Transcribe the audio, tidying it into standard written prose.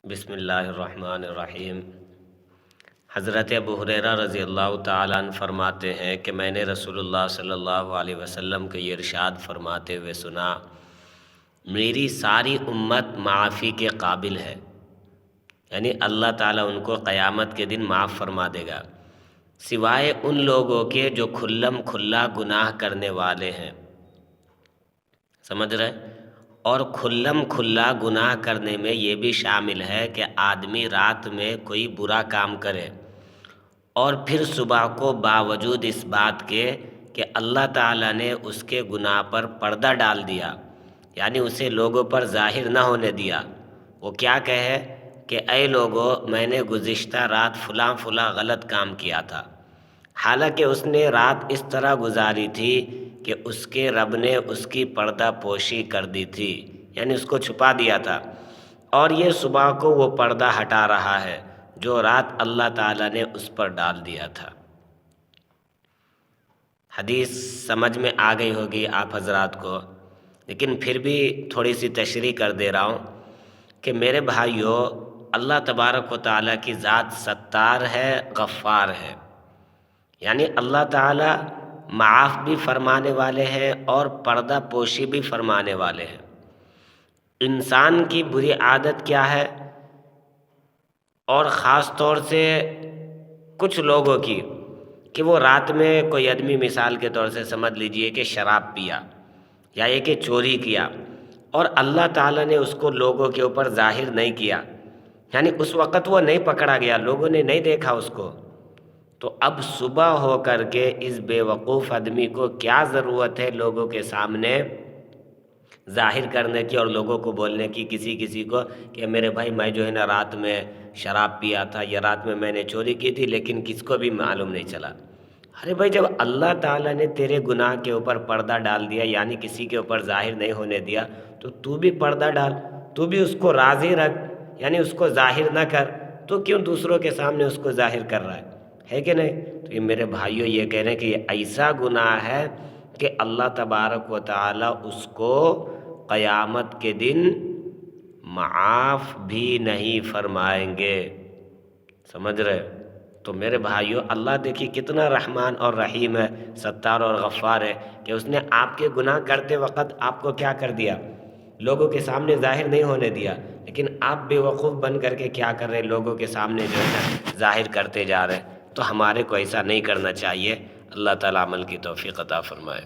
بسم اللہ الرحمن الرحیم۔ حضرت ابو ہریرہ رضی اللہ تعالیٰ عنہ فرماتے ہیں کہ میں نے رسول اللہ صلی اللہ علیہ وسلم کو یہ ارشاد فرماتے ہوئے سنا، میری ساری امت معافی کے قابل ہے، یعنی اللہ تعالیٰ ان کو قیامت کے دن معاف فرما دے گا، سوائے ان لوگوں کے جو کھلم کھلا گناہ کرنے والے ہیں۔ سمجھ رہے؟ اور کھلم کھلا گناہ کرنے میں یہ بھی شامل ہے کہ آدمی رات میں کوئی برا کام کرے اور پھر صبح کو باوجود اس بات کے کہ اللہ تعالیٰ نے اس کے گناہ پر پردہ ڈال دیا، یعنی اسے لوگوں پر ظاہر نہ ہونے دیا، وہ کیا کہے کہ اے لوگو، میں نے گزشتہ رات فلاں فلاں غلط کام کیا تھا، حالانکہ اس نے رات اس طرح گزاری تھی کہ اس کے رب نے اس کی پردہ پوشی کر دی تھی، یعنی اس کو چھپا دیا تھا، اور یہ صبح کو وہ پردہ ہٹا رہا ہے جو رات اللہ تعالیٰ نے اس پر ڈال دیا تھا۔ حدیث سمجھ میں آ گئی ہوگی آپ حضرات کو، لیکن پھر بھی تھوڑی سی تشریح کر دے رہا ہوں کہ میرے بھائیو، اللہ تبارک و تعالیٰ کی ذات ستار ہے، غفار ہے، یعنی اللہ تعالیٰ معاف بھی فرمانے والے ہیں اور پردہ پوشی بھی فرمانے والے ہیں۔ انسان کی بری عادت کیا ہے، اور خاص طور سے کچھ لوگوں کی، کہ وہ رات میں کوئی آدمی مثال کے طور سے سمجھ لیجئے کہ شراب پیا یا یہ کہ چوری کیا، اور اللہ تعالیٰ نے اس کو لوگوں کے اوپر ظاہر نہیں کیا، یعنی اس وقت وہ نہیں پکڑا گیا، لوگوں نے نہیں دیکھا اس کو، تو اب صبح ہو کر کے اس بے وقوف آدمی کو کیا ضرورت ہے لوگوں کے سامنے ظاہر کرنے کی اور لوگوں کو بولنے کی، کسی کو کہ میرے بھائی میں جو ہے نا رات میں شراب پیا تھا یا رات میں میں نے چوری کی تھی، لیکن کس کو بھی معلوم نہیں چلا۔ ارے بھائی، جب اللہ تعالیٰ نے تیرے گناہ کے اوپر پردہ ڈال دیا، یعنی کسی کے اوپر ظاہر نہیں ہونے دیا، تو بھی پردہ ڈال، تو بھی اس کو راضی رکھ، یعنی اس کو ظاہر نہ کر، تو کیوں دوسروں کے سامنے اس کو ظاہر کر رہا ہے کہ نہیں؟ تو یہ میرے بھائیوں یہ کہہ رہے ہیں کہ یہ ایسا گناہ ہے کہ اللہ تبارک و تعالیٰ اس کو قیامت کے دن معاف بھی نہیں فرمائیں گے۔ سمجھ رہے؟ تو میرے بھائیوں، اللہ دیکھیے کتنا رحمان اور رحیم ہے، ستار اور غفار ہے، کہ اس نے آپ کے گناہ کرتے وقت آپ کو کیا کر دیا، لوگوں کے سامنے ظاہر نہیں ہونے دیا، لیکن آپ بے وقوف بن کر کے کیا کر رہے، لوگوں کے سامنے جو ہے ظاہر کرتے جا رہے۔ تو ہمارے کو ایسا نہیں کرنا چاہیے۔ اللہ تعالیٰ عمل کی توفیق عطا فرمائے۔